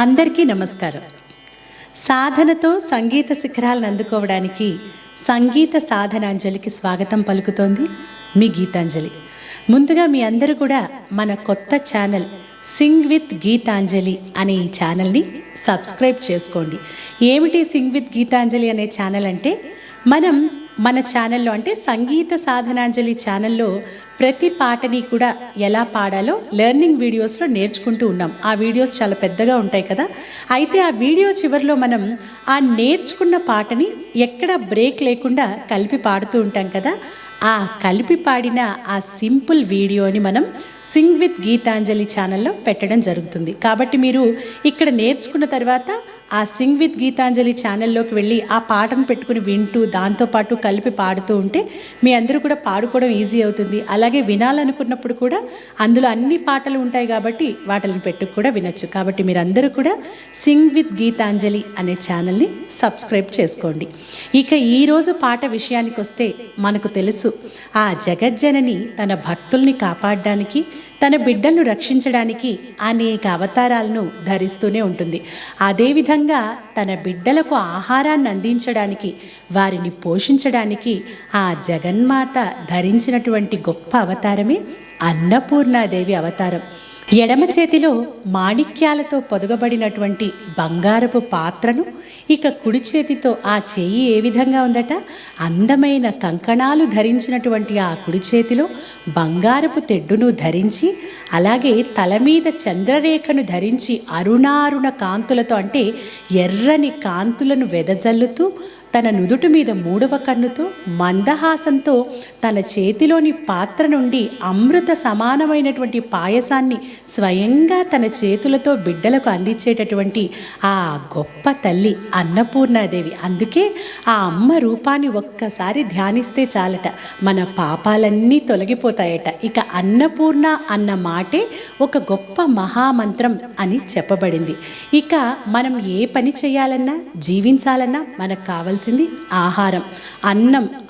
అందరికీ నమస్కారం. సాధనతో సంగీత శిఖరాలను అందుకోవడానికి సంగీత సాధనాంజలికి స్వాగతం పలుకుతోంది మీ గీతాంజలి. ముందుగా మీ అందరూ కూడా మన కొత్త ఛానల్ సింగ్ విత్ గీతాంజలి అనే ఈ ఛానల్ని సబ్స్క్రైబ్ చేసుకోండి. ఏమిటి సింగ్ విత్ గీతాంజలి అనే ఛానల్ అంటే, మన ఛానల్లో అంటే సంగీత సాధనాంజలి ఛానల్లో ప్రతి పాటని కూడా ఎలా పాడాలో లెర్నింగ్ వీడియోస్లో నేర్చుకుంటూ ఉన్నాం. ఆ వీడియోస్ చాలా పెద్దగా ఉంటాయి కదా. అయితే ఆ వీడియో చివరిలో మనం ఆ నేర్చుకున్న పాటని ఎక్కడ బ్రేక్ లేకుండా కలిపి పాడుతూ ఉంటాం కదా. ఆ కలిపి పాడిన ఆ సింపుల్ వీడియోని మనం సింగ్ విత్ గీతాంజలి ఛానల్లో పెట్టడం జరుగుతుంది. కాబట్టి మీరు ఇక్కడ నేర్చుకున్న తర్వాత ఆ సింగ్ విత్ గీతాంజలి ఛానల్లోకి వెళ్ళి ఆ పాటను పెట్టుకుని వింటూ దాంతోపాటు కలిపి పాడుతూ ఉంటే మీ అందరూ కూడా పాడుకోవడం ఈజీ అవుతుంది. అలాగే వినాలనుకున్నప్పుడు కూడా అందులో అన్ని పాటలు ఉంటాయి కాబట్టి వాటిని పెట్టుకు కూడా వినొచ్చు. కాబట్టి మీరందరూ కూడా సింగ్ విత్ గీతాంజలి అనే ఛానల్ని సబ్స్క్రైబ్ చేసుకోండి. ఇక ఈరోజు పాట విషయానికి వస్తే, మనకు తెలుసు ఆ జగజ్జనని తన భక్తుల్ని కాపాడడానికి, తన బిడ్డలను రక్షించడానికి అనేక అవతారాలను ధరిస్తూనే ఉంటుంది. అదేవిధంగా తన బిడ్డలకు ఆహారాన్ని అందించడానికి, వారిని పోషించడానికి ఆ జగన్మాత ధరించినటువంటి గొప్ప అవతారమే అన్నపూర్ణాదేవి అవతారం. ఎడమ చేతిలో మాణిక్యాలతో పొదగబడినటువంటి బంగారపు పాత్రను, ఇక కుడి చేతితో ఆ చెయ్యి ఏ విధంగా ఉందట, అందమైన కంకణాలు ధరించినటువంటి ఆ కుడి చేతిలో బంగారపు తెడ్డును ధరించి, అలాగే తల మీద చంద్రరేఖను ధరించి అరుణారుణ కాంతులతో అంటే ఎర్రని కాంతులను వెదజల్లుతూ, తన నుదుటి మీద మూడవ కన్నుతో మందహాసంతో తన చేతిలోని పాత్ర నుండి అమృత సమానమైనటువంటి పాయసాన్ని స్వయంగా తన చేతులతో బిడ్డలకు అందించేటటువంటి ఆ గొప్ప తల్లి అన్నపూర్ణాదేవి. అందుకే ఆ అమ్మ రూపాన్ని ఒక్కసారి ధ్యానిస్తే చాలట, మన పాపాలన్నీ తొలగిపోతాయట. ఇక అన్నపూర్ణ అన్న మాటే ఒక గొప్ప మహామంత్రం అని చెప్పబడింది. ఇక మనం ఏ పని చేయాలన్నా, జీవించాలన్నా మనకు కావాల్సింది ఆహారం.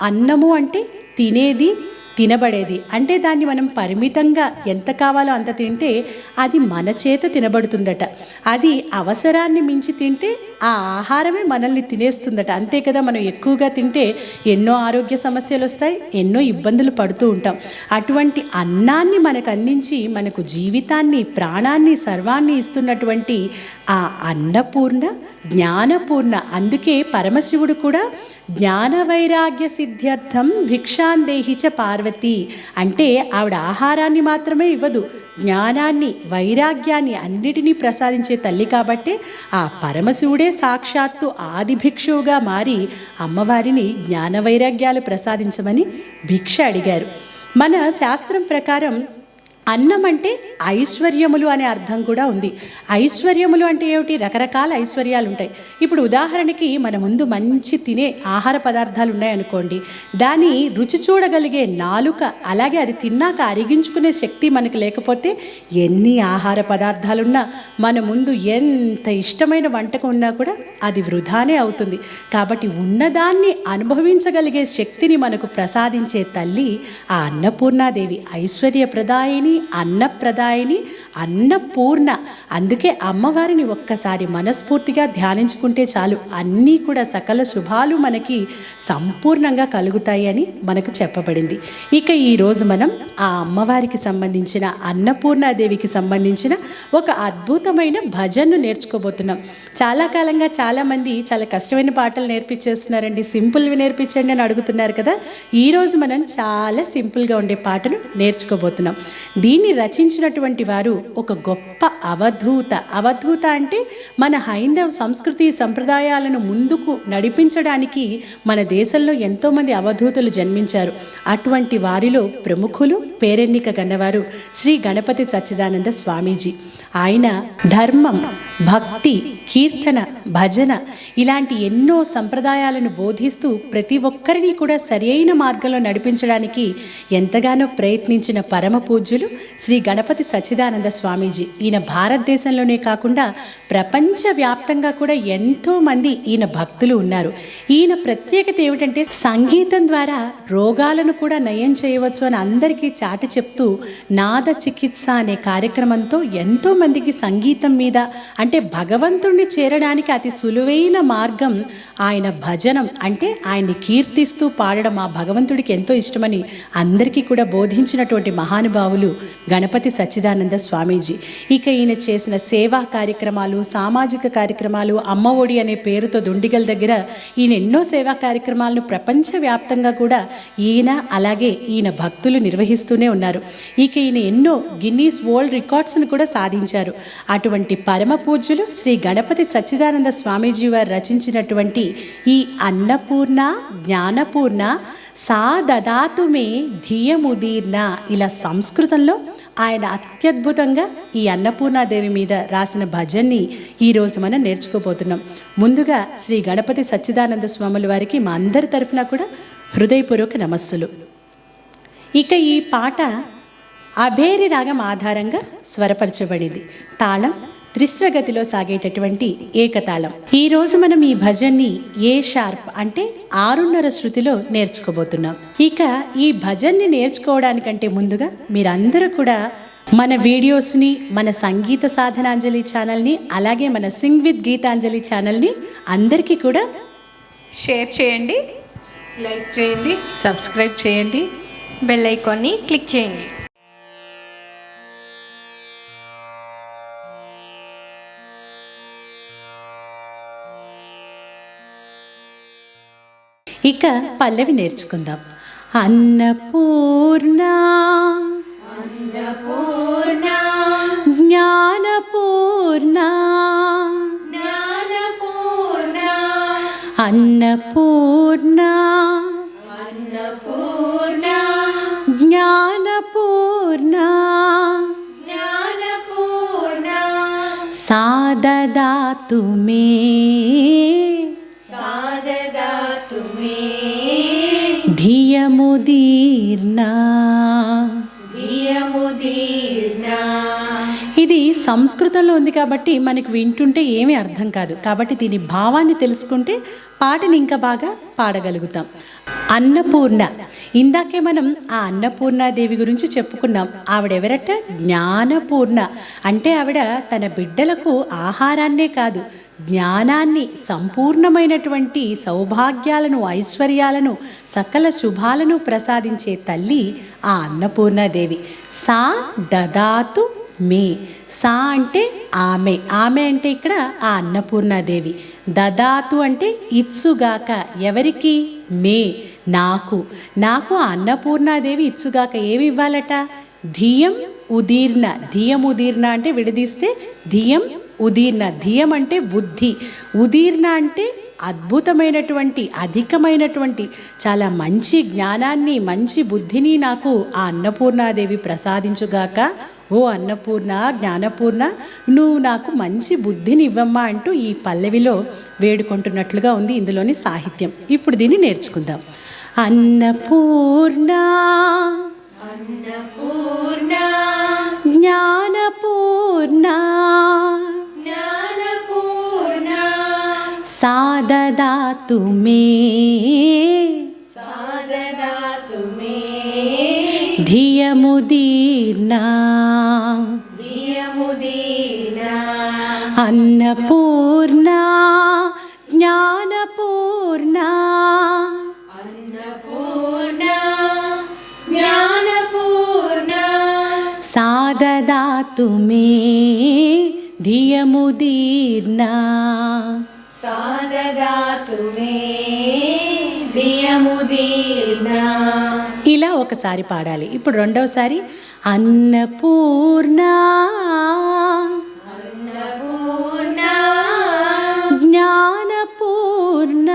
అన్నము అంటే తినేది, తినబడేది. అంటే దాన్ని మనం పరిమితంగా ఎంత కావాలో అంత తింటే అది మన చేత తినబడుతుందట. అది అవసరాన్ని మించి తింటే ఆ ఆహారమే మనల్ని తినేస్తుందట. అంతే కదా, మనం ఎక్కువగా తింటే ఎన్నో ఆరోగ్య సమస్యలు వస్తాయి, ఎన్నో ఇబ్బందులు పడుతూ ఉంటాం. అటువంటి అన్నాన్ని మనకు అందించి మనకు జీవితాన్ని, ప్రాణాన్ని, సర్వాన్ని ఇస్తున్నటువంటి ఆ అన్నపూర్ణ, జ్ఞానపూర్ణ. అందుకే పరమశివుడు కూడా జ్ఞాన వైరాగ్య సిద్ధ్యర్థం భిక్షాందేహి చ పార్వతి అంటే ఆవిడ ఆహారాన్ని మాత్రమే ఇవ్వదు, జ్ఞానాన్ని, వైరాగ్యాన్ని అన్నిటినీ ప్రసాదించే తల్లి. కాబట్టి ఆ పరమశివుడే సాక్షాత్తు ఆది భిక్షువుగా మారి అమ్మవారిని జ్ఞాన వైరాగ్యాలు ప్రసాదించమని భిక్ష అడిగారు. మన శాస్త్రం ప్రకారం అన్నం అంటే ఐశ్వర్యములు అనే అర్థం కూడా ఉంది. ఐశ్వర్యములు అంటే ఏమిటి? రకరకాల ఐశ్వర్యాలు ఉంటాయి. ఇప్పుడు ఉదాహరణకి మన ముందు మంచి తినే ఆహార పదార్థాలు ఉన్నాయనుకోండి, దాని రుచి చూడగలిగే నాలుక, అలాగే అది తిన్నాక అరిగించుకునే శక్తి మనకు లేకపోతే ఎన్ని ఆహార పదార్థాలున్నా, మన ముందు ఎంత ఇష్టమైన వంటకం ఉన్నా కూడా అది వృధానే అవుతుంది. కాబట్టి ఉన్నదాన్ని అనుభవించగలిగే శక్తిని మనకు ప్రసాదించే తల్లి ఆ అన్నపూర్ణాదేవి. ఐశ్వర్యప్రదాయిని, అన్నప్రదాయిని, అన్నపూర్ణ. అందుకే అమ్మవారిని ఒక్కసారి మనస్ఫూర్తిగా ధ్యానించుకుంటే చాలు, అన్నీ కూడా సకల శుభాలు మనకి సంపూర్ణంగా కలుగుతాయి అని మనకు చెప్పబడింది. ఇక ఈరోజు మనం ఆ అమ్మవారికి సంబంధించిన, అన్నపూర్ణాదేవికి సంబంధించిన ఒక అద్భుతమైన భజన్ను నేర్చుకోబోతున్నాం. చాలా కాలంగా చాలామంది చాలా కష్టమైన పాటలు నేర్పించేస్తున్నారండి, సింపుల్వి నేర్పించండి అని అడుగుతున్నారు కదా. ఈరోజు మనం చాలా సింపుల్గా ఉండే పాటను నేర్చుకోబోతున్నాం. దీన్ని రచించినటువంటి వారు ఒక గొప్ప అవధూత. అవధూత అంటే మన హైందవ సంస్కృతి సంప్రదాయాలను ముందుకు నడిపించడానికి మన దేశంలో ఎంతోమంది అవధూతలు జన్మించారు. అటువంటి వారిలో ప్రముఖులు, పేరెన్నిక గన్నవారు శ్రీ గణపతి సచ్చిదానంద స్వామీజీ. ఆయన ధర్మం, భక్తి, కీర్తన, భజన ఇలాంటి ఎన్నో సంప్రదాయాలను బోధిస్తూ ప్రతి ఒక్కరిని కూడా సరియైన మార్గంలో నడిపించడానికి ఎంతగానో ప్రయత్నించిన పరమ పూజ్యులు శ్రీ గణపతి సచ్చిదానంద స్వామీజీ. ఈయన భారతదేశంలోనే కాకుండా ప్రపంచవ్యాప్తంగా కూడా ఎంతోమంది ఈయన భక్తులు ఉన్నారు. ఈయన ప్రత్యేకత ఏమిటంటే సంగీతం ద్వారా రోగాలను కూడా నయం చేయవచ్చు అని అందరికీ చాటి చెప్తూ నాద చికిత్స అనే కార్యక్రమంతో ఎంతోమందికి సంగీతం మీద అంటే భగవంతుణ్ణి చేరడానికి అతి సులువైన మార్గం ఆయన భజనం అంటే ఆయన్ని కీర్తిస్తూ పాడడం ఆ భగవంతుడికి ఎంతో ఇష్టమని అందరికీ కూడా బోధించినటువంటి మహానుభావులు గణపతి సచ్చిదానంద స్వామీజీ. ఇక ఈయన చేసిన సేవా కార్యక్రమాలు, సామాజిక కార్యక్రమాలు, అమ్మ ఒడి అనే పేరుతో దుండిగల్ దగ్గర ఈయన ఎన్నో సేవా కార్యక్రమాలను ప్రపంచవ్యాప్తంగా కూడా ఈయన అలాగే ఈయన భక్తులు నిర్వహిస్తూనే ఉన్నారు. ఇక ఈయన ఎన్నో గిన్నీస్ వరల్డ్ రికార్డ్స్ను కూడా సాధించారు. అటువంటి పరమ పూజ్యులు శ్రీ గణపతి సచ్చిదానంద స్వామీజీ వారు రచించినటువంటి ఈ అన్నపూర్ణ జ్ఞానపూర్ణ సా దదాతు మే ధియముదీర్ణ ఇలా సంస్కృతంలో ఆయన అత్యద్భుతంగా ఈ అన్నపూర్ణాదేవి మీద రాసిన భజన్ని ఈరోజు మనం నేర్చుకోబోతున్నాం. ముందుగా శ్రీ గణపతి సచ్చిదానంద స్వాముల వారికి మా అందరి తరఫున కూడా హృదయపూర్వక నమస్సులు. ఇక ఈ పాట అభేరి రాగం ఆధారంగా స్వరపరచబడింది. తాళం త్రిశ్రగతిలో సాగేటటువంటి ఏకతాళం. ఈరోజు మనం ఈ భజన్ని ఏ షార్ప్ అంటే 6:30 శృతిలో నేర్చుకోబోతున్నాం. ఇక ఈ భజన్ని నేర్చుకోవడానికంటే ముందుగా మీరందరూ కూడా మన వీడియోస్ని, మన సంగీత సాధనాంజలి ఛానల్ని, అలాగే మన సింగ్ విత్ గీతాంజలి ఛానల్ని అందరికీ కూడా షేర్ చేయండి, లైక్ చేయండి, సబ్స్క్రైబ్ చేయండి, బెల్ ఐకాన్ని క్లిక్ చేయండి. ఇక పల్లవి నేర్చుకుందాం. అన్నపూర్ణ అన్నపూర్ణ జ్ఞానపూర్ణ జ్ఞానపూర్ణ అన్నపూర్ణ అన్నపూర్ణ జ్ఞానపూర్ణ జ్ఞానపూర్ణ సా దదాతు మే సాదదాతు మే ధియముదీర్ణ. ధియముదీర్ణ. ఇది సంస్కృతంలో ఉంది కాబట్టి మనకు వింటుంటే ఏమీ అర్థం కాదు. కాబట్టి దీని భావాన్ని తెలుసుకుంటే పాటని ఇంకా బాగా పాడగలుగుతాం. అన్నపూర్ణ, ఇందాకే మనం ఆ అన్నపూర్ణాదేవి గురించి చెప్పుకున్నాం. ఆవిడెవరట? జ్ఞానపూర్ణ. అంటే ఆవిడ తన బిడ్డలకు ఆహారాన్నే కాదు జ్ఞానాన్ని, సంపూర్ణమైనటువంటి సౌభాగ్యాలను, ఐశ్వర్యాలను, సకల శుభాలను ప్రసాదించే తల్లి ఆ అన్నపూర్ణాదేవి. సా దదాతు మే. సా అంటే ఆమె, ఆమె అంటే ఇక్కడ ఆ అన్నపూర్ణాదేవి. దదాతు అంటే ఇచ్చుగాక. ఎవరికి? మే నాకు. నాకు ఆ అన్నపూర్ణాదేవి ఇచ్చుగాక. ఏమి ఇవ్వాలట? ధియం ఉదీర్ణ. ధియం ఉదీర్ణ అంటే విడదీస్తే ధియం ఉదీర్ణ. ధియం అంటే బుద్ధి, ఉదీర్ణ అంటే అద్భుతమైనటువంటి, అధికమైనటువంటి, చాలా మంచి జ్ఞానాన్ని, మంచి బుద్ధిని నాకు ఆ అన్నపూర్ణాదేవి ప్రసాదించుగాక. ఓ అన్నపూర్ణ, జ్ఞానపూర్ణ, నువ్వు నాకు మంచి బుద్ధిని ఇవ్వమ్మా అంటూ ఈ పల్లవిలో వేడుకుంటున్నట్లుగా ఉంది ఇందులోని సాహిత్యం. ఇప్పుడు దీన్ని నేర్చుకుందాం. అన్నపూర్ణ అన్నపూర్ణ జ్ఞానపూర్ణ జ్ఞానపూర్ణ సా దదాతు మే సాదదాతు మే ధియముదీర్ణ. ధియముదీర్ణ. అన్నపూర్ణ జ్ఞానపూర్ణ అన్నపూర్ణ జ్ఞానపూర్ణ సా దదాతు మే ధియముదీర్ణ. సాదదాతు మే ధియముదీర్ణ. ఇలా ఒకసారి పాడాలి. ఇప్పుడు రెండవసారి అన్నపూర్ణ అన్నపూర్ణ జ్ఞానపూర్ణ.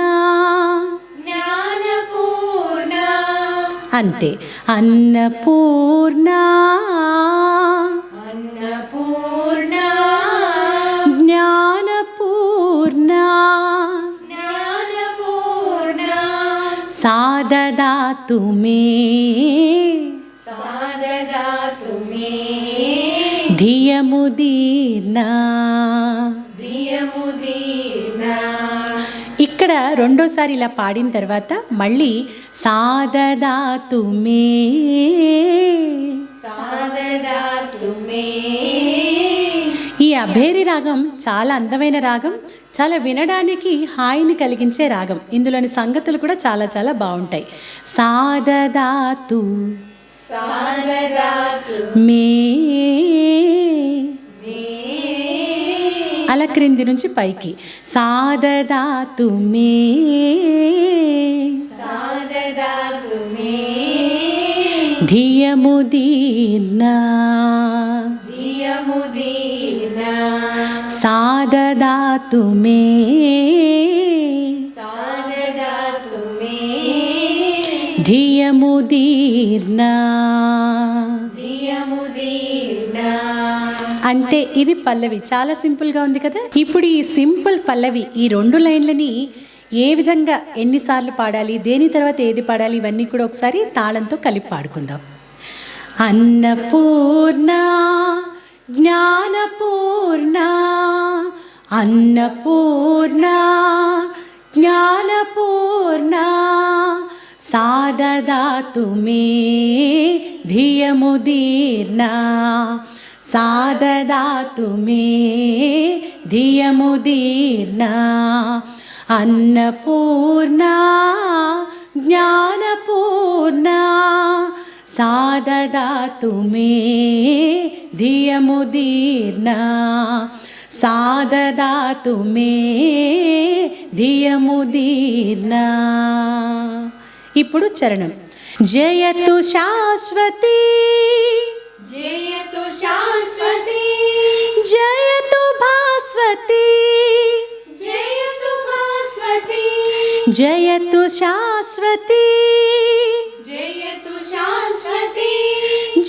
జ్ఞానపూర్ణ. అంతే. అన్నపూర్ణ అన్నపూర్ణ జ్ఞానపూర్ణ साददातु मे साददातु मे ధియముదీర్నా. ధియముదీర్నా. ఇక్కడ రెండోసారి ఇలా పాడిన తర్వాత మళ్ళీ సాదదాతు మే. సాదదాతు మే. ఈ అభేరి రాగం చాలా అందమైన రాగం, చాలా వినడానికి హాయిని కలిగించే రాగం. ఇందులోని సంగతులు కూడా చాలా చాలా బాగుంటాయి. సాదదాతు సాదదాతు మే. మే. అలా క్రింది నుంచి పైకి సాదదాతు మే. సాదదాతు మే. ధియముదీర్నా. ధియముదీర్నా. సాదదాతు మే. సాదదాతు మే. ధియముదీర్నా. ధియముదీర్నా. అంటే ఇది పల్లవి. చాలా సింపుల్గా ఉంది కదా. ఇప్పుడు ఈ సింపుల్ పల్లవి, ఈ 2 లైన్లని ఏ విధంగా ఎన్నిసార్లు పాడాలి, దేని తర్వాత ఏది పాడాలి, ఇవన్నీ కూడా ఒకసారి తాళంతో కలిపి పాడుకుందాం. అన్నపూర్ణ జ్ఞానపూర్ణ, అన్నపూర్ణ జ్ఞానపూర్ణ, సాదదాతు మే ధియముదీర్నా. సాదదాతు మే ధియముదీర్నా. అన్నపూర్ణ జ్ఞానపూర్ణ, సాదదాతు మే ధియముదీర్నా. సాదదాతు మే ధియముదీర్నా. ఇప్పుడు చరణం. జయతు శాశ్వతి జయతు శాశ్వతి. జయతు భాస్వతి. జయతు భాస్వతి. జయతు శాశ్వతి. జయతు శాశ్వతి.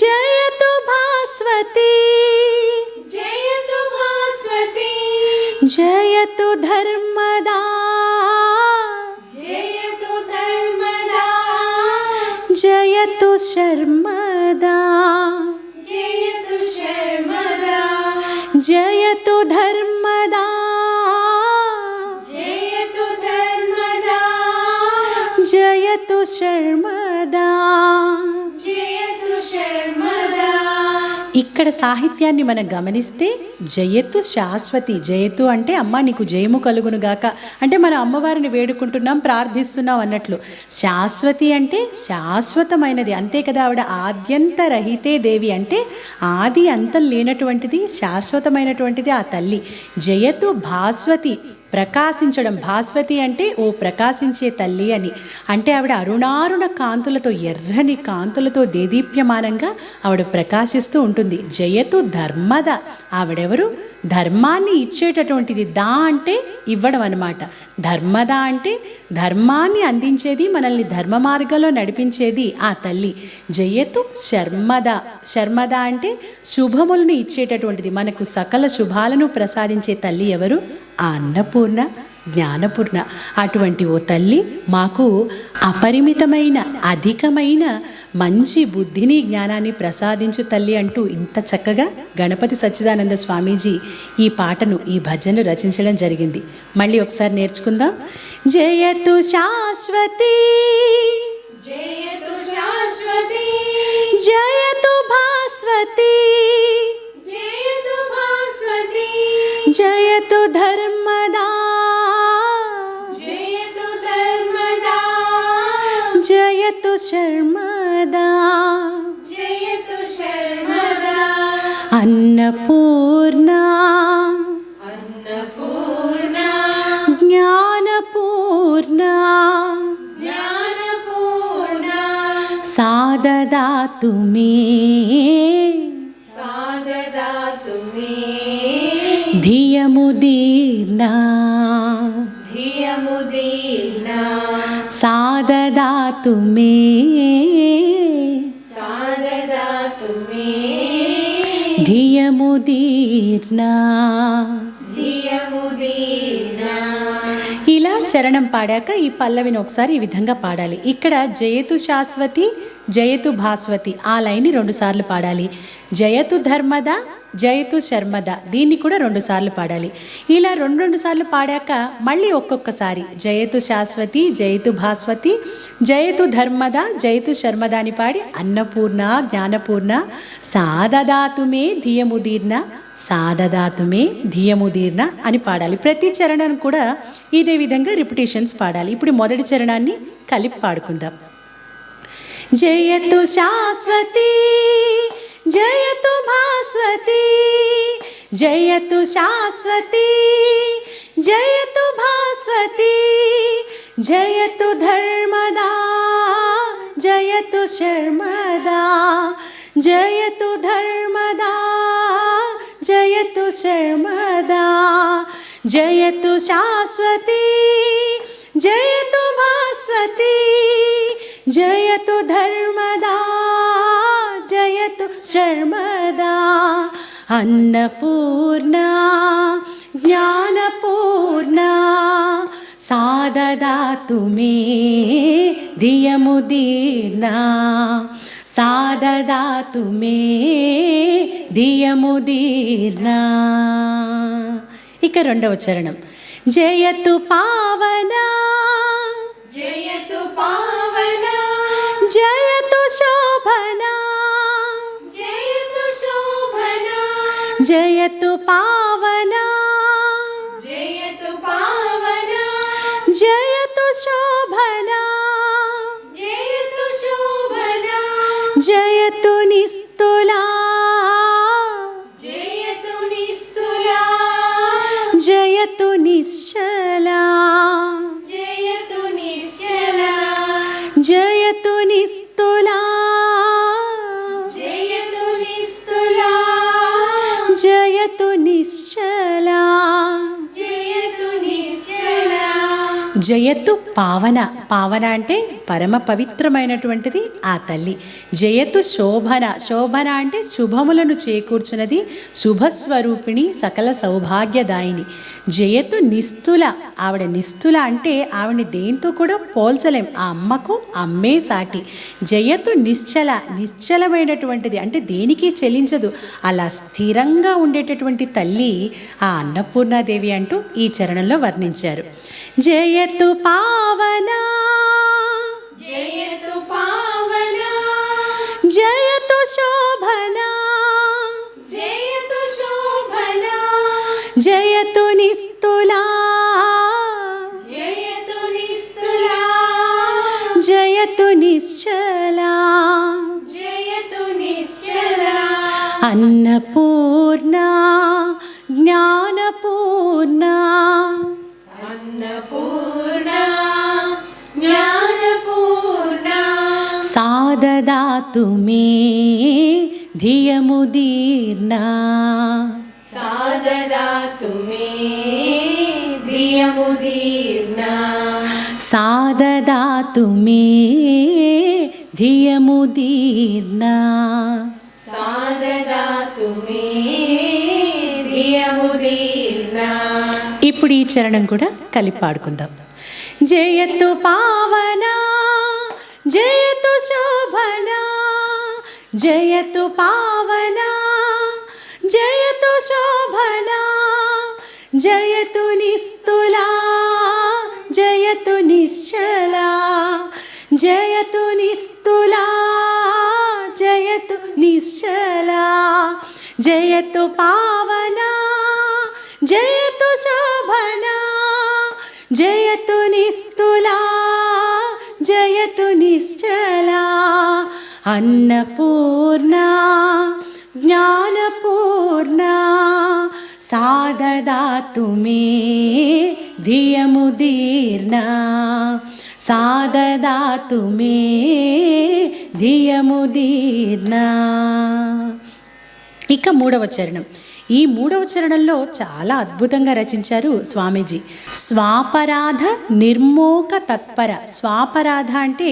జయతు భాస్వతి. జయతు భాస్వతి. జయతు ధర్మదా. జయతు ధర్మదా. జయతు శర్మదా. జయతు శర్మదా. జయతు ధర్మదా. జయతు ధర్మదా. జయతు శర్మదా. జయతు శర్మదా. ఇక్కడ సాహిత్యాన్ని మనం గమనిస్తే జయతు శాశ్వతి. జయతు అంటే అమ్మ నీకు జయము కలుగునుగాక అంటే మన అమ్మవారిని వేడుకుంటున్నాం, ప్రార్థిస్తున్నాం అన్నట్లు. శాశ్వతి అంటే శాశ్వతమైనది, అంతే కదా. ఆవిడ ఆద్యంత రహితే దేవి అంటే ఆది అంతం లేనటువంటిది, శాశ్వతమైనటువంటిది ఆ తల్లి. జయతు భాస్వతి ప్రకాశించడం. భాస్వతి అంటే ఓ ప్రకాశించే తల్లి అని. అంటే ఆవిడ అరుణారుణ కాంతులతో, ఎర్రని కాంతులతో దేదీప్యమానంగా ఆవిడ ప్రకాశిస్తూ ఉంటుంది. జయతు ధర్మద. ఆవిడెవరు? ధర్మాన్ని ఇచ్చేటటువంటిది. దా అంటే ఇవ్వడం అన్నమాట. ధర్మద అంటే ధర్మాన్ని అందించేది, మనల్ని ధర్మ మార్గంలో నడిపించేది ఆ తల్లి. జయతు శర్మద. శర్మద అంటే శుభములను ఇచ్చేటటువంటిది, మనకు సకల శుభాలను ప్రసాదించే తల్లి ఎవరు? ఆ అన్నపూర్ణ జ్ఞానపూర్ణ. అటువంటి ఓ తల్లి మాకు అపరిమితమైన అధికమైన మంచి బుద్ధిని జ్ఞానాన్ని ప్రసాదించు తల్లి అంటూ ఇంత చక్కగా గణపతి సచ్చిదానంద స్వామీజీ ఈ పాటను, ఈ భజనను రచించడం జరిగింది. మళ్ళీ ఒకసారి నేర్చుకుందాం. జయతు శాశ్వతి. జయతు శాశ్వతి. జయతు భాస్వతి. జయతు భాస్వతి. జయతు ధర్మదా. జయతు ధర్మదా. జయతు శర్మదా. జయతు శర్మదా. అన్నపూర్ణ అన్నపూర్ణ. జ్ఞానపూర్ణ. జ్ఞానపూర్ణ. సాదదాతు మే. సాదదాతు మే. ధియముదీర్నా. ధియముదీర్నా. సాదదాతు మే. సాదదాతు మే. ధియముదీర్నా. ధియముదీర్నా. ఇలా చరణం పాడాక ఈ పల్లవిని ఒకసారి ఈ విధంగా పాడాలి. ఇక్కడ జయతు శాశ్వతి జయతు భాస్వతి ఆ లైన్ని 2 సార్లు పాడాలి. జయతు ధర్మద జయతు శర్మద దీన్ని కూడా 2 సార్లు పాడాలి. ఇలా 2 సార్లు పాడాక మళ్ళీ ఒక్కొక్కసారి జయతు శాశ్వతి జయతు భాస్వతి జయతు ధర్మద జయతు శర్మద అని పాడి అన్నపూర్ణ జ్ఞానపూర్ణ సాదదాతుమే ధియముదీర్ణ సాదదాతుమే ధియముదీర్ణ అని పాడాలి. ప్రతి చరణం కూడా ఇదే విధంగా రిపిటేషన్స్ పాడాలి. ఇప్పుడు మొదటి చరణాన్ని కలిపి పాడుకుందాం. జయతు శాశ్వతి జయతు భాస్వతి జయతు శాశ్వతి జయతు భాస్వతి జయతు ధర్మదా జయతు శర్మదా జయతు ధర్మదా జయతు శర్మదా జయతు శాశ్వతి జయతు భాస్వతి జయతు ధర్మదా జయతు శర్మదా అన్నపూర్ణ జ్ఞానపూర్ణ సాదదాతు మే ధియముదీర్ణ సాదదాతు మే ధియముదీర్ణ. ఇక రెండవ చరణం. జయతు పావన జయతు పావన జయతు శోభన జయతు శోభన జయతు పావన జయతు పావన జయతు శోభన జయతు శోభన జయతు నిస్తులా జయతు నిస్తులా జయతు నిశ్చలా జయతు నిశ్చలా జయతు నిస్తులా జయతు నిస్తులా జయతు నిశ్చలా జయతు నిశ్చలా జయతు పావన పావన అంటే పరమ పవిత్రమైనటువంటిది ఆ తల్లి. జయతు శోభన శోభన అంటే శుభములను చేకూర్చున్నది శుభస్వరూపిణి సకల సౌభాగ్యదాయిని. జయతు నిస్తుల ఆవిడ నిస్తుల అంటే ఆవిడని దేంతో కూడా పోల్చలేం. ఆ అమ్మకు అమ్మే సాటి. జయతు నిశ్చల నిశ్చలమైనటువంటిది అంటే దేనికి చెలించదు అలా స్థిరంగా ఉండేటటువంటి తల్లి ఆ అన్నపూర్ణాదేవి అంటూ ఈ చరణంలో వర్ణించారు. జయతు పావన జయతు పావన జయతు శోభన జయతు శోభన జయతు నిస్తులా జయతు నిస్తులా జయతు నిశ్చలా జయతు నిశ్చలా అన్నపూర్ణ జ్ఞానపూర్ణ అన్నపూర్ణ జ్ఞానపూర్ణ సాదదాతు మే ధియముదీర్ణ సాదదాతు మే ధియముదీర్ణ సాదదాతు మే ధియముదీర్ణ సాదదాతు మే ధియముదీర్ణ. ఇప్పుడు ఈ చరణం కూడా కలిపి పాడుకుందాం. జయతు పావన జయతు శోభన జయతు పావన జయతు శోభన జయతు నిస్తులా జయతు నిశ్చలా జయతు నిస్తులా జయతు నిశ్చలా జయతు పావన జయతు శోభన జయతు నిస్తులా జయతు నిశ్చలా అన్నపూర్ణ జ్ఞానపూర్ణ సాదదాతు మే ధియముదీర్ణ సాదదాతు మే ధియముదీర్ణ. ఇక మూడవ చరణం. ఈ మూడవ చరణంలో చాలా అద్భుతంగా రచించారు స్వామీజీ. స్వాపరాధ నిర్మోక తత్పర. స్వాపరాధ అంటే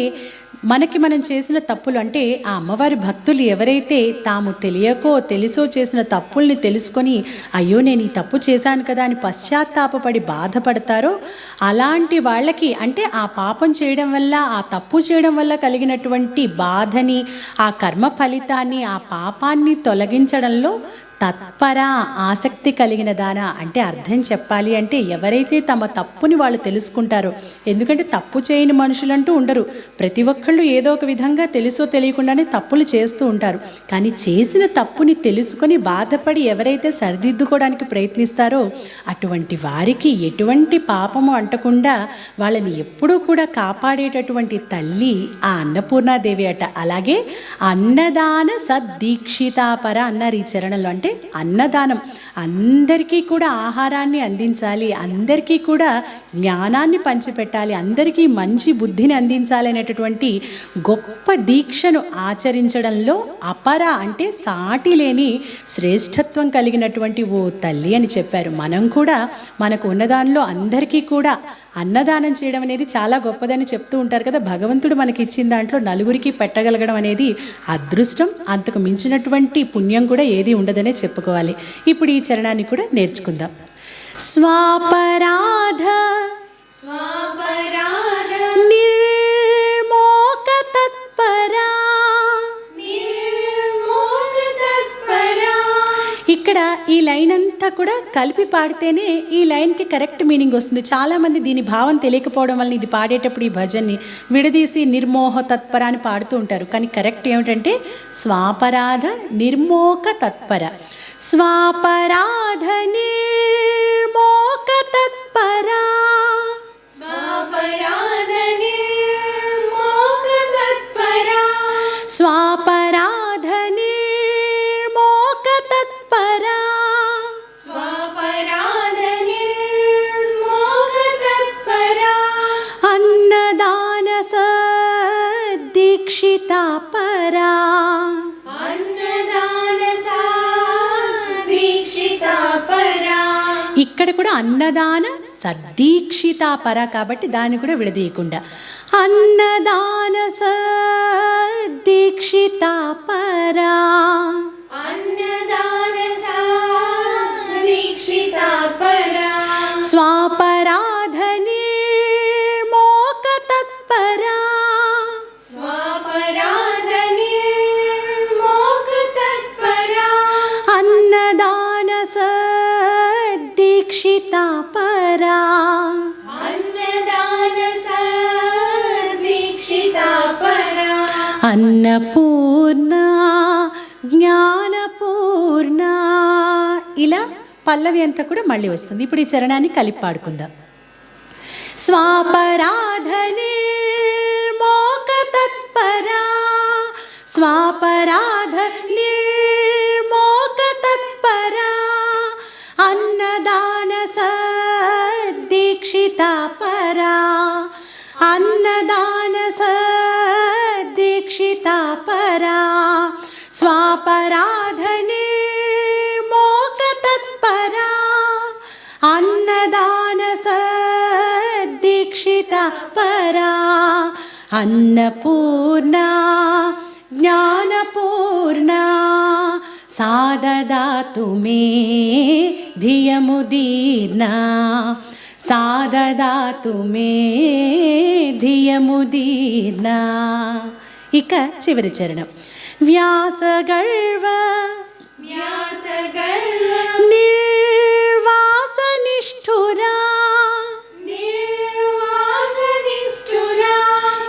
మనకి మనం చేసిన తప్పులు అంటే ఆ అమ్మవారి భక్తులు ఎవరైతే తాము తెలియకో తెలుసో చేసిన తప్పుల్ని తెలుసుకొని అయ్యో నేను ఈ తప్పు చేశాను కదా అని పశ్చాత్తాపపడి బాధపడతారో అలాంటి వాళ్ళకి అంటే ఆ పాపం చేయడం వల్ల ఆ తప్పు చేయడం వల్ల కలిగినటువంటి బాధని ఆ కర్మ ఫలితాన్ని ఆ పాపాన్ని తొలగించడంలో తత్పర ఆసక్తి కలిగిన దానా అంటే అర్థం చెప్పాలి అంటే ఎవరైతే తమ తప్పుని వాళ్ళు తెలుసుకుంటారో, ఎందుకంటే తప్పు చేయని మనుషులంటూ ఉండరు, ప్రతి ఒక్కళ్ళు ఏదో ఒక విధంగా తెలుసో తెలియకుండానే తప్పులు చేస్తూ ఉంటారు. కానీ చేసిన తప్పుని తెలుసుకొని బాధపడి ఎవరైతే సరిదిద్దుకోవడానికి ప్రయత్నిస్తారో అటువంటి వారికి ఎటువంటి పాపము అంటకుండా వాళ్ళని ఎప్పుడూ కూడా కాపాడేటటువంటి తల్లి ఆ అన్నపూర్ణాదేవి అట. అలాగే అన్నదాన సద్దీక్షితాపర అన్నారు ఈ చరణంలో. అంటే అన్నదానం, అందరికీ కూడా ఆహారాన్ని అందించాలి, అందరికీ కూడా జ్ఞానాన్ని పంచిపెట్టాలి, అందరికీ మంచి బుద్ధిని అందించాలి అనేటటువంటి గొప్ప దీక్షను ఆచరించడంలో అపర అంటే సాటి లేని శ్రేష్ఠత్వం కలిగినటువంటి ఓ తల్లి అని చెప్పారు. మనం కూడా మనకు ఉన్నదానిలో అందరికీ కూడా అన్నదానం చేయడం అనేది చాలా గొప్పదని చెప్తూ ఉంటారు కదా. భగవంతుడు మనకి ఇచ్చిన దాంట్లో నలుగురికి పెట్టగలగడం అనేది అదృష్టం, అంతకు మించినటువంటి పుణ్యం కూడా ఏది ఉండదనే చెప్పుకోవాలి. ఇప్పుడు ఈ చరణాన్ని కూడా నేర్చుకుందాం. స్వాపరాధ స్వాపరాధ నిర్మోక తత్పరా. నిర్మోక తత్పరా. ఇక్కడ ఈ లైన్ అంతా కూడా కలిపి పాడితేనే ఈ లైన్కి కరెక్ట్ మీనింగ్ వస్తుంది. చాలామంది దీని భావం తెలియకపోవడం వల్ల ఇది పాడేటప్పుడు ఈ భజన్ని విడదీసి నిర్మోహ తత్పర అని పాడుతూ ఉంటారు. కానీ కరెక్ట్ ఏమిటంటే స్వాపరాధ నిర్మోక తత్పర. స్వాపరాధ నిర్మోక తత్పరా. స్వాపరాధ నిర్మోక తత్పరా. స్వాపరాధ నిర్మోక తత్పరా. స్వాపరాధ నిర్మోక తత్పరా. అన్నదాన సద్దీక్షితా పరా. అన్నదాన సాదీక్షితా పరా. ఇక్కడ కూడా అన్నదాన సద్దీక్షితా పర కాబట్టి దాన్ని కూడా విడదీయకుండా అన్నదాన సద్దీక్షితా పరా. అన్నదాన సాదీక్షితా పరా. స్వాపరాధ నిర్మోక తత్పరా. స్వాపరాధ నిర్మోక తత్పరా. అన్నదాన సద్దీక్షితా పరా. అన్నదాన సాదీక్షితా పరా. అన్నపూర్ణ జ్ఞానపూర్ణ. ఇలా పల్లవి అంతా కూడా మళ్ళీ వస్తుంది. ఇప్పుడు ఈ చరణాన్ని కలిపి పాడుకుందాం. స్వాపరాధ నిర్మోక తత్పరా. స్వాపరాధ నిర్మోక తత్పరా. అన్నదాన సద్దీక్షితా పరా. అన్నదాన సద్దీక్షితా పరా. స్వాపరాధ నిర్మోక తత్పరా. అన్నదాన సద్దీక్షితా పరా. అన్నపూర్ణ జ్ఞానపూర్ణ. సాదదాతు మే ధియముదీర్ణ. సాదదాతు మే ధియముదీర్ణ. ఇక చివరి చరణం. వ్యాసగర్వ వ్యాసగర్వ నిర్వాసనిష్ఠురా. నిర్వాసనిష్ఠురా.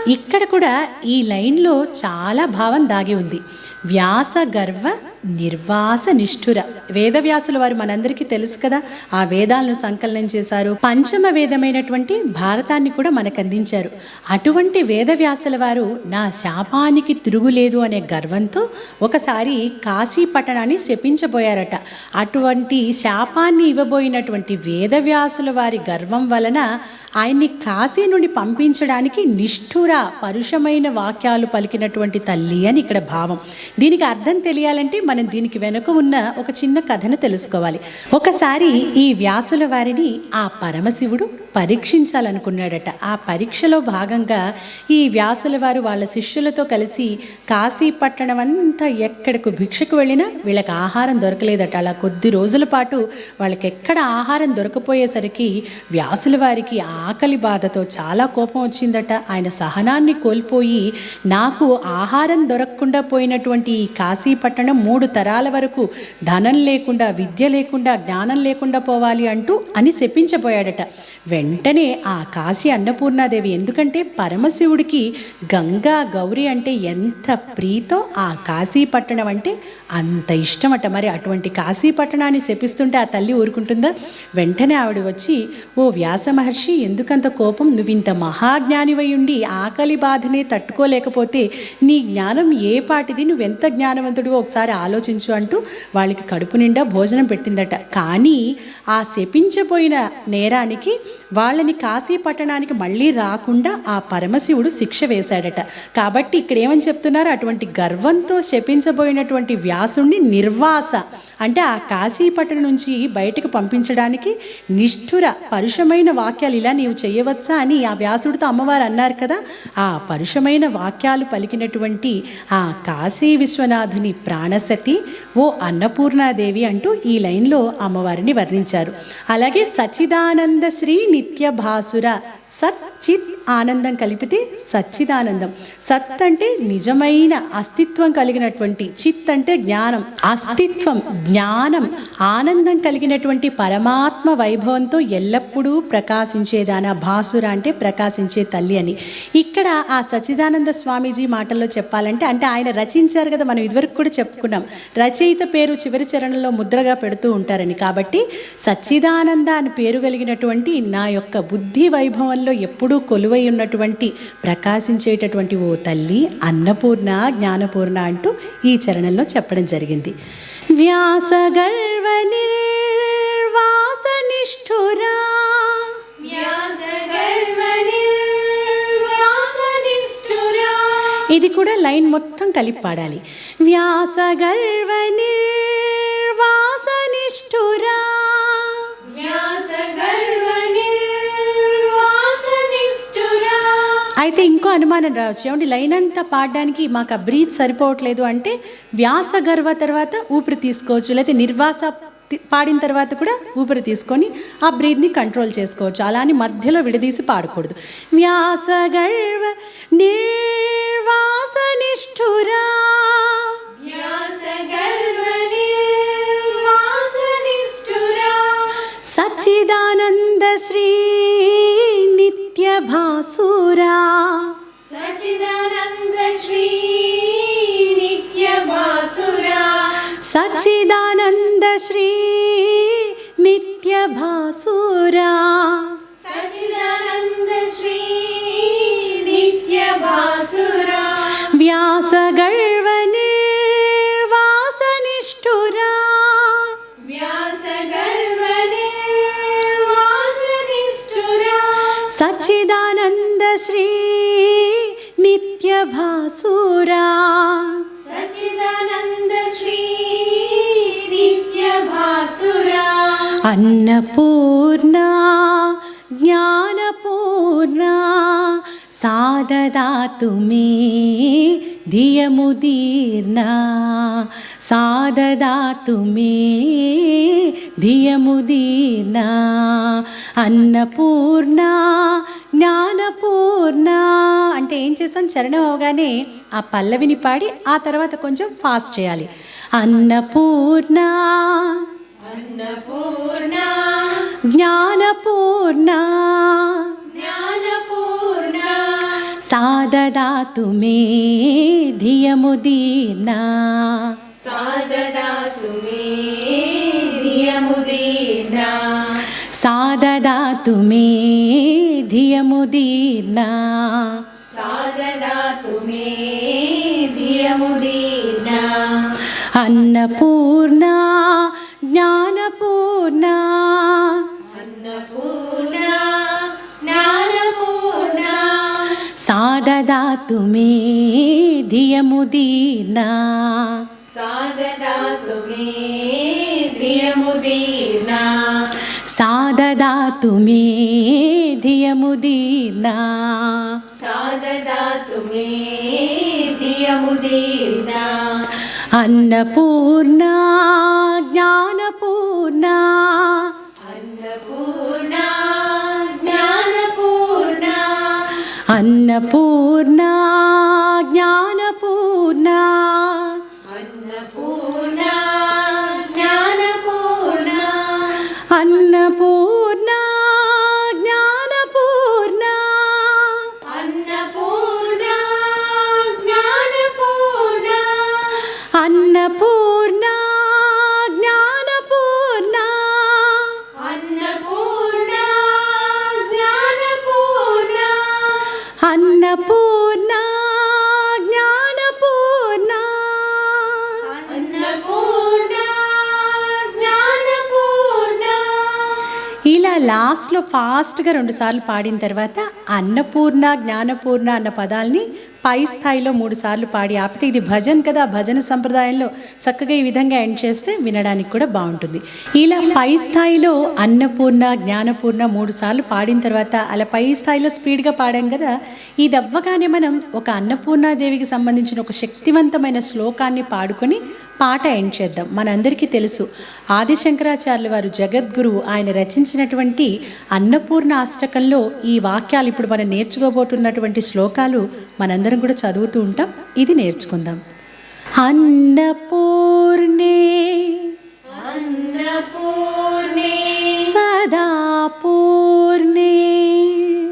ఇక్కడ కూడా ఈ లైన్లో చాలా భావం దాగి ఉంది. వ్యాస గర్వ నిర్వాస నిష్ఠుర. వేదవ్యాసుల వారు మనందరికీ తెలుసు కదా, ఆ వేదాలను సంకలనం చేశారు. పంచమ వేదమైనటువంటి భారతాన్ని కూడా మనకు అందించారు. అటువంటి వేదవ్యాసుల వారు నా శాపానికి తిరుగులేదు అనే గర్వంతో ఒకసారి కాశీ పట్టణాన్ని శపించబోయారట. అటువంటి శాపాన్ని ఇవ్వబోయినటువంటి వేదవ్యాసుల వారి గర్వం వలన ఆయన్ని కాశీ నుండి పంపించడానికి నిష్ఠుర పరుషమైన వాక్యాలు పలికినటువంటి తల్లి అని ఇక్కడ భావం. దీనికి అర్థం తెలియాలంటే మనం దీనికి వెనుక ఉన్న ఒక చిన్న కథను తెలుసుకోవాలి. ఒకసారి ఈ వ్యాసుల వారిని ఆ పరమశివుడు పరీక్షించాలనుకున్నాడట. ఆ పరీక్షలో భాగంగా ఈ వ్యాసుల వారు వాళ్ళ శిష్యులతో కలిసి కాశీ పట్టణం అంతా ఎక్కడికి భిక్షకు వెళ్ళినా వీళ్ళకి ఆహారం దొరకలేదట. అలా కొద్ది రోజుల పాటు వాళ్ళకి ఎక్కడ ఆహారం దొరకపోయేసరికి వ్యాసుల వారికి ఆకలి బాధతో చాలా కోపం వచ్చిందట. ఆయన సహనాన్ని కోల్పోయి, నాకు ఆహారం దొరకకుండా పోయినటువంటి ఈ కాశీ పట్టణం 3 తరాల వరకు ధనం లేకుండా, విద్య లేకుండా, జ్ఞానం లేకుండా పోవాలి అని శపించబోయాడట. వెంటనే ఆ కాశీ అన్నపూర్ణాదేవి, ఎందుకంటే పరమశివుడికి గంగా గౌరీ అంటే ఎంత ప్రీతో ఆ కాశీ పట్టణం అంటే అంత ఇష్టమట. మరి అటువంటి కాశీ పట్టణాన్ని శపిస్తుంటే ఆ తల్లి ఊరుకుంటుందా? వెంటనే ఆవిడ వచ్చి, ఓ వ్యాస మహర్షి, ఎందుకంత కోపం? నువ్వింత మహాజ్ఞానివై ఉండి ఆకలి బాధనే తట్టుకోలేకపోతే నీ జ్ఞానం ఏ పాటిది? నువ్వెంత జ్ఞానవంతుడివో ఒకసారి ఆలోచించు అంటూ వాళ్ళకి కడుపు నిండా భోజనం పెట్టిందట. కానీ ఆ శపించబోయిన నేరానికి వాళ్ళని కాశీ పట్టణానికి మళ్ళీ రాకుండా ఆ పరమశివుడు శిక్ష వేశాడట. కాబట్టి ఇక్కడ ఏమని చెప్తున్నారు? అటువంటి గర్వంతో శపించబోయినటువంటి వ్యాసుణ్ణి నిర్వాస అంటే ఆ కాశీ పట్టణం నుంచి బయటకు పంపించడానికి నిష్ఠుర పరుషమైన వాక్యాలు ఇలా నీవు చేయవచ్చా అని ఆ వ్యాసుడితో అమ్మవారు అన్నారు కదా. ఆ పరుషమైన వాక్యాలు పలికినటువంటి ఆ కాశీ విశ్వనాథుని ప్రాణసతి ఓ అన్నపూర్ణాదేవి అంటూ ఈ లైన్లో అమ్మవారిని వర్ణించారు. అలాగే సచ్చిదానంద శ్రీ నిత్య భాసుర, సచ్చిత్ ఆనందం కలిపితే సచ్చిదానందం. సత్ అంటే నిజమైన అస్తిత్వం కలిగినటువంటి, చిత్ అంటే జ్ఞానం, అస్తిత్వం, జ్ఞానం, ఆనందం కలిగినటువంటి పరమాత్మ వైభవంతో ఎల్లప్పుడూ ప్రకాశించేదాన. భాసుర అంటే ప్రకాశించే తల్లి అని. ఇక్కడ ఆ సచ్చిదానంద స్వామీజీ మాటల్లో చెప్పాలంటే, అంటే ఆయన రచించారు కదా, మనం ఇదివరకు కూడా చెప్పుకున్నాం, రచయిత పేరు చివరి చరణంలో ముద్రగా పెడుతూ ఉంటారని. కాబట్టి సచ్చిదానంద అని పేరు కలిగినటువంటి నా యొక్క బుద్ధి వైభవంలో ఎప్పుడూ కొలువై ఉన్నటువంటి ప్రకాశించేటటువంటి ఓ తల్లి అన్నపూర్ణ, జ్ఞానపూర్ణ అంటూ ఈ చరణంలో చెప్పడం జరిగింది. వ్యాస గర్వ నిర్వాస నిష్ఠురా, వ్యాస గర్వ నిర్వాస నిష్ఠురా. ఇది కూడా లైన్ మొత్తం కలిపి పాడాలి. వ్యాస గర్వ నిర్వాస నిష్ఠురా, వ్యాస గర్వ నిర్వాస నిష్ఠురా. అయితే ఇంకో అనుమానం రావచ్చు, ఏమంటే లైన్ అంతా పాడడానికి మాకు ఆ బ్రీత్ సరిపోవట్లేదు అంటే వ్యాస గర్వ తర్వాత ఊపిరి తీసుకోవచ్చు, లేకపోతే నిర్వాస పాడిన తర్వాత కూడా ఊపిరి తీసుకొని ఆ బ్రీత్ని కంట్రోల్ చేసుకోవచ్చు. అలా అని మధ్యలో విడదీసి పాడకూడదు. వ్యాస గర్వ నిర్వాస నిష్ఠురా, వ్యాస గర్వ నిర్వాస నిష్ఠురా. సచ్చిదానంద శ్రీ నిత్య భాసురా, సచ్చిదానంద శ్రీ నిత్య భాసురా. సచ్చిదానంద శ్రీ నిత్య భాసురా, సచ్చిదానంద శ్రీ నిత్య భాసురా. వ్యాస గర్వ నిర్వాస నిష్ఠురా, వ్యాస గర్వ నిర్వాస నిష్ఠురా. సచ్చిదానంద శ్రీ నిత్య భాసురా, సచ్చిదానంద శ్రీ నిత్య భాసురా. అన్నపూర్ణ జ్ఞానపూర్ణ సాదదాతు మే ధియముదీర్ణ, సాదదాతు మే ధియముదీర్ణ. అన్నపూర్ణ జ్ఞానపూర్ణ అంటే ఏం చేసాం, చరణం అవగానే ఆ పల్లవిని పాడి ఆ తర్వాత కొంచెం ఫాస్ట్ చేయాలి. అన్నపూర్ణ అన్నపూర్ణ జ్ఞానపూర్ణ జ్ఞానపూర్ణ. సాదదాతు మే ధియముదీర్ణ, సాదదాతు మే ధియముదీర్ణ. సాదదాతు మే ధియముదీర్ణ. సాదదాతు మే ధియముదీర్ణ. అన్నపూర్ణ జ్ఞానపూర్ణ, అన్నపూర్ణ జ్ఞానపూర్ణ. సాదదాతు మే ధియముదీర్ణ, साददातु मे धियमुदीर्ना साददातु मे धियमुदीर्ना साददातु मे धियमुदीर्ना अन्नपूर्णा ज्ञानपूर्णा अन्नपूर्णा ज्ञानपूर्णा अन्नपूर्णा ज्ञानपूर्णा अन्नपूर्णा ज्ञानपूर्णा अन्नपूर्णा ज्ञानपूर्णा अन्नपूर्णा ज्ञानपूर्णा अन्नपूर्णा ज्ञानपूर्णा अन्नपूर्णा ज्ञानपूर्णा अन्नपूर्णा ज्ञानपूर्णा अन्नपूर्णा ज्ञानपूर्णा ఇలా లాస్ట్లో ఫాస్ట్గా 2 సార్లు పాడిన తర్వాత అన్నపూర్ణ జ్ఞానపూర్ణ అన్న పదాల్ని పై స్థాయిలో 3 సార్లు పాడి ఆపితే ఇది భజన్ కదా, భజన సంప్రదాయంలో చక్కగా ఈ విధంగా ఎండ్ చేస్తే వినడానికి కూడా బాగుంటుంది. ఇలా పై స్థాయిలో అన్నపూర్ణ జ్ఞానపూర్ణ 3 సార్లు పాడిన తర్వాత అలా పై స్థాయిలో స్పీడ్గా పాడాం కదా, ఇది అవ్వగానే మనం ఒక అన్నపూర్ణాదేవికి సంబంధించిన ఒక శక్తివంతమైన శ్లోకాన్ని పాడుకొని పాట ఎండ్ చేద్దాం. మనందరికీ తెలుసు ఆదిశంకరాచార్యుల వారు జగద్గురువు, ఆయన రచించినటువంటి అన్నపూర్ణ అష్టకంలో ఈ వాక్యాలు ఇప్పుడు మనం నేర్చుకోబోతున్నటువంటి శ్లోకాలు మనందరం కూడా చదువుతూ ఉంటాం. ఇది నేర్చుకుందాం. అన్నపూర్ణే अन्नपूर्णे సదా పూర్ణే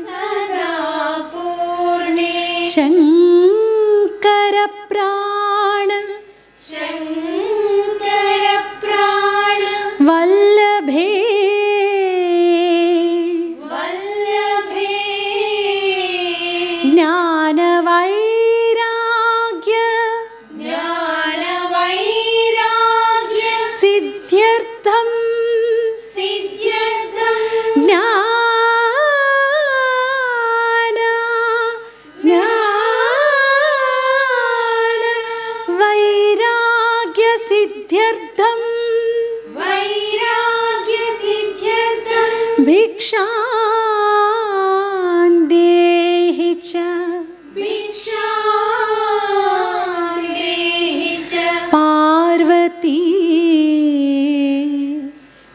सदा पूर्णे శంకర ప్రాణ शङ्करप्राण వల్లభే वल्लभे జ్ఞానవైరాగ్య ज्ञानवैराग्य సిద్ధ్యర్థం सिद्ध्यर्थं జ్ఞాన వైరాగ్య సిద్ధ్యర్థం वैराग्यसिद्ध्यर्थं భిక్షాం దేహి చ भिक्षां देहि च పార్వతీ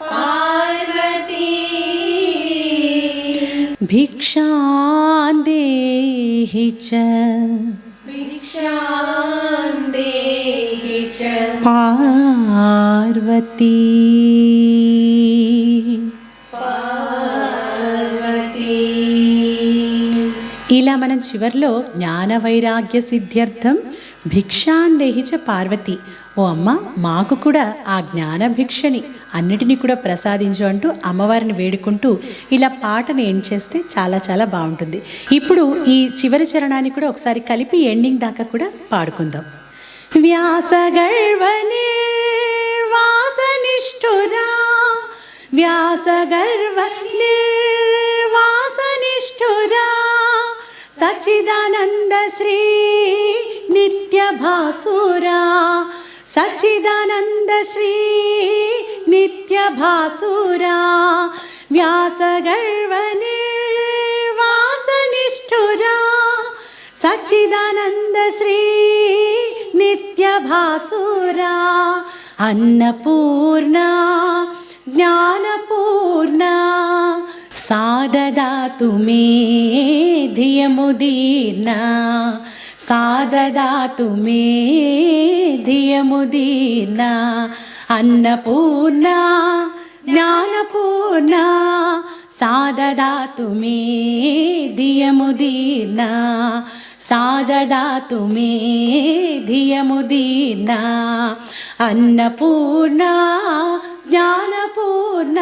पार्वती భిక్షాం దేహి చ भिक्षां देहि च పార్వతీ. पार्वती ఇలా మనం చివర్లో జ్ఞాన వైరాగ్య సిద్ధ్యర్థం భిక్షాందేహి చ పార్వతి, ఓ అమ్మ మాకు కూడా ఆ జ్ఞాన భిక్షని అన్నిటినీ కూడా ప్రసాదించు అంటూ అమ్మవారిని వేడుకుంటూ ఇలా పాటను ఎండ్ చేస్తే చాలా చాలా బాగుంటుంది. ఇప్పుడు ఈ చివరి చరణాన్ని కూడా ఒకసారి కలిపి ఎండింగ్ దాకా కూడా పాడుకుందాం. వ్యాసగర్వ నిర్వాసనిష్ఠురా వ్యాసగర్వ నిర్వాసనిష్ఠురా సచ్చిదానంద శ్రీ నిత్య భాసురా సచ్చిదానంద శ్రీ నిత్య భాసురా వ్యాసగర్వ నిర్వాసనిష్ఠురా సచ్చిదానంద శ్రీ నిత్య భాసురా అన్నపూర్ణ జ్ఞానపూర్ణ సాదదాతు మే ధియముదీర్ణ సాదదాతు మే ధియముదీర్ణ అన్నపూర్ణ జ్ఞానపూర్ణ సాదదాతు మే ధియముదీర్ణ సాదదాతు మే ధియముదీర్ణ అన్నపూర్ణ జ్ఞానపూర్ణ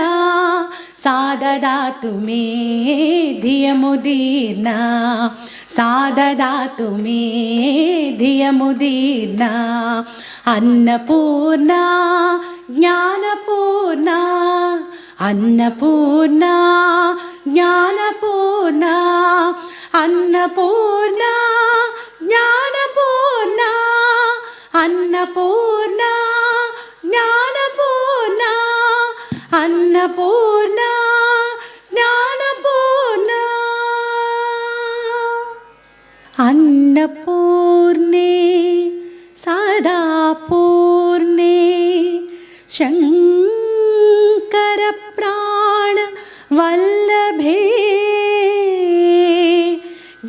సాదదాతు మే ధియముదీర్ణ సాదదాతు మే ధియముదీర్ణ అన్నపూర్ణ జ్ఞానపూర్ణ అన్నపూర్ణ జ్ఞానపూర్ణ అన్నపూర్ణ జ్ఞానపూర్ణ అన్నపూర్ణ अन्नपूर्णे सदा पूर्णे शङ्करप्राणवल्लभे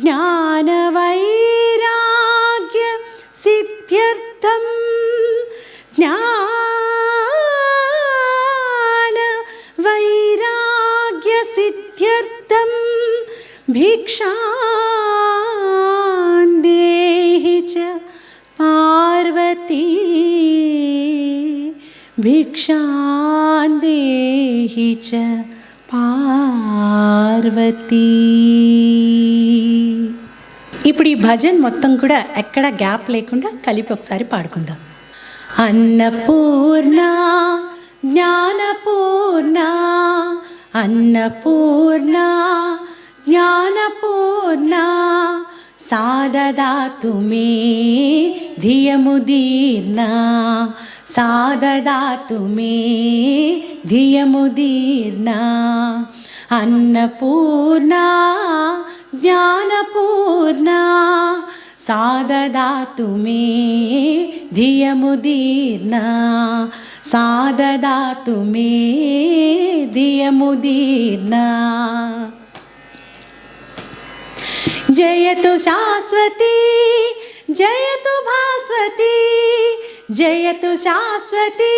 ज्ञानवैराग्यसिद्ध्यर्थं ज्ञानवैराग्यसिद्ध्यर्थं भिक्षां देहि च पार्वती भिक्षां देहि च పార్వతీ. ఇప్పుడు ఈ భజన్ మొత్తం కూడా ఎక్కడ గ్యాప్ లేకుండా కలిపి ఒకసారి పాడుకుందాం. అన్నపూర్ణ జ్ఞానపూర్ణ అన్నపూర్ణ జ్ఞానపూర్ణ సాదదాతు మే ధియముదీర్ణ సాదదాతు మే ధియముదీర్ణ అన్నపూర్ణ జ్ఞానపూర్ణ సాదదాతు మే ధియముదీర్ణ సాదదాతు మే ధియముదీర్ణ. జయతు శాశ్వతి జయతు భాస్వతి జయతు శాశ్వతి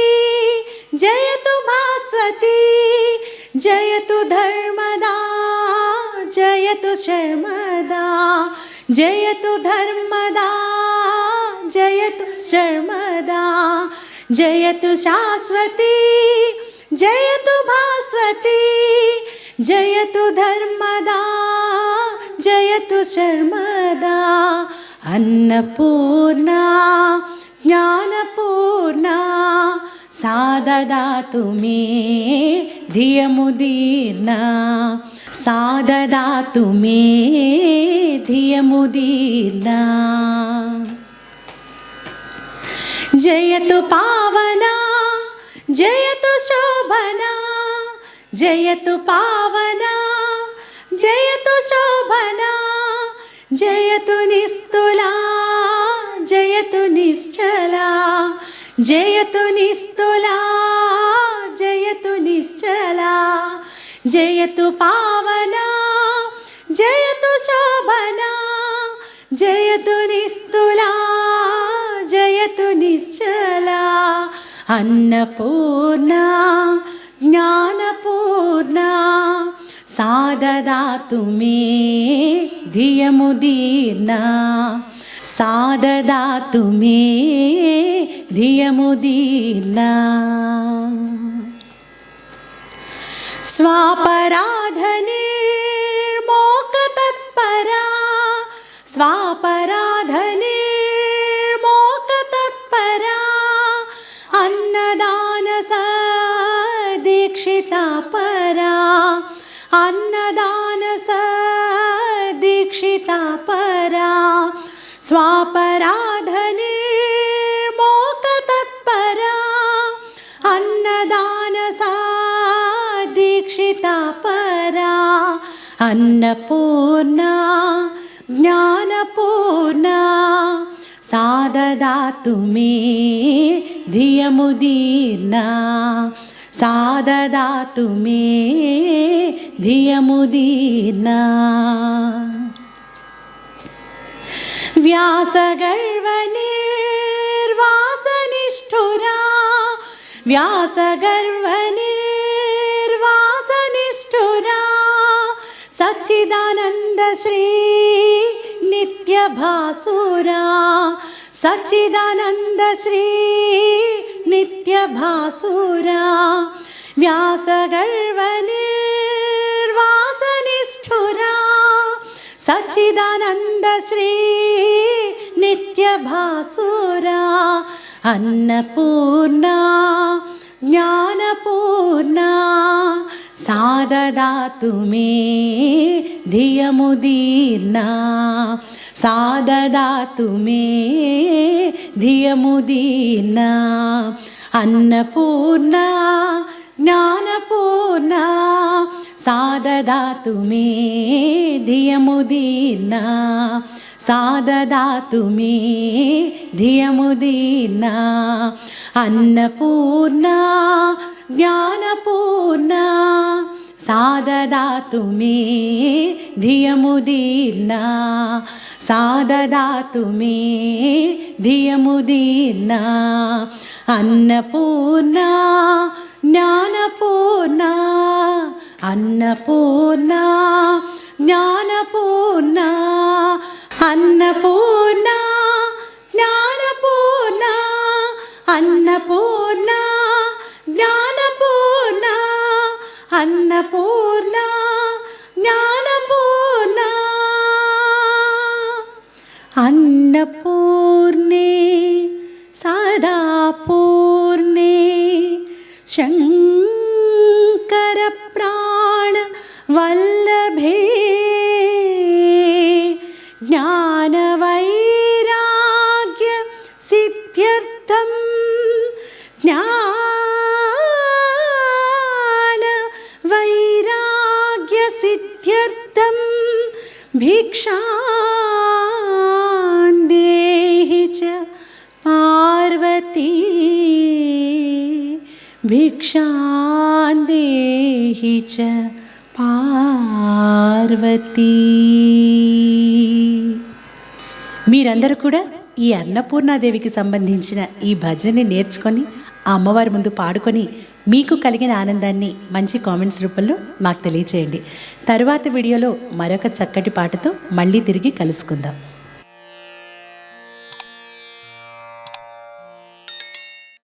జయతు భాస్వతి జయతు ధర్మదా జయతు శర్మదా జయతు ధర్మదా జయతు శర్మదా జయతు శాశ్వతి జయతు భాస్వతి జయతు ధర్మదా జయతు శర్మదా. అన్నపూర్ణ జ్ఞానపూర్ణ సాదదాతు మే ధియముదీర్ణ సాదదాతు మే ధియముదీర్ణ. జయతు పావనా జయతు శోభనా జయతు పావనా జయతు శోభనా జయతు నిస్తులా జయతు నిశ్చలా జయతు నిస్తులా జయతు నిశ్చలా జయతు పావనా జయతు శోభనా జయతు నిస్తులా జయతు నిశ్చలా. అన్నపూర్ణ జ్ఞానపూర్ణ సాదదాతు మే ధియముదీర్ణ సాదదాతు మే ధియముదీర్ణ. స్వాపరాధనిర్మోకతత్పరా స్వాపరాధనిర్మోకతత్పరా అన్నదాన దీక్షితా పరా అన్నదాన దీక్షితా పరా స్వాపరాధనిర్మోకతత్పరా అన్నదాన దీక్షితా పరా. అన్నపూర్ణ జ్ఞానపూర్ణ సాదదాతు మే ధియముదీర్ణ సాదదాతు మే ధియముదీర్ణ. వ్యాసగర్వనిర్వాసనిష్ఠురా వ్యాసగర్వనిర్వాసనిష్ఠురా సచ్చిదానంద శ్రీ నిత్యభాసురా సచ్చిదానంద శ్రీ నిత్యభాసురా వ్యాసగర్వనిర్వాసనిష్ఠురా సచ్చిదానంద శ్రీ నిత్యభాసురా. అన్నపూర్ణ జ్ఞానపూర్ణ సాదదాతు మే ధియముదీర్ణ సాదదాతు మే ధియముదీర్ణ. అన్నపూర్ణ జ్ఞానపూర్ణ సాదదాతు మే ధియముదీర్ణ సాదదాతు మే ధియముదీర్నా అన్నపూర్ణ జ్ఞానపూర్ణ సాదదాతు మే ధియముదీర్నా సాదదాతు మే ధియముదీర్నా అన్నపూర్ణ జ్ఞానపూర్ణ అన్నపూర్ణ జ్ఞానపూర్ణ అన్నపూర్ణ జ్ఞానపూర్ణ అన్నపూర్ణ జ్ఞానపూర్ణ అన్నపూర్ణ జ్ఞానపూర్ణ అన్నపూర్ణే సదా పూర్ణే శంకర ప్రాణ వల్లభే జ్ఞాన వైరాగ్య సిద్ధ్యర్థం జ్ఞాన వైరాగ్య సిద్ధ్యర్థం భిక్షాం దేహి చ పార్వతీ భిక్షాం దేహి చ పార్వతీ. మీరందరూ కూడా ఈ అన్నపూర్ణాదేవికి సంబంధించిన ఈ భజనని నేర్చుకొని ఆ అమ్మవారి ముందు పాడుకొని మీకు కలిగిన ఆనందాన్ని మంచి కామెంట్స్ రూపంలో మాకు తెలియచేయండి. తరువాత వీడియోలో మరొక చక్కటి పాటతో మళ్ళీ తిరిగి కలుసుకుందాం.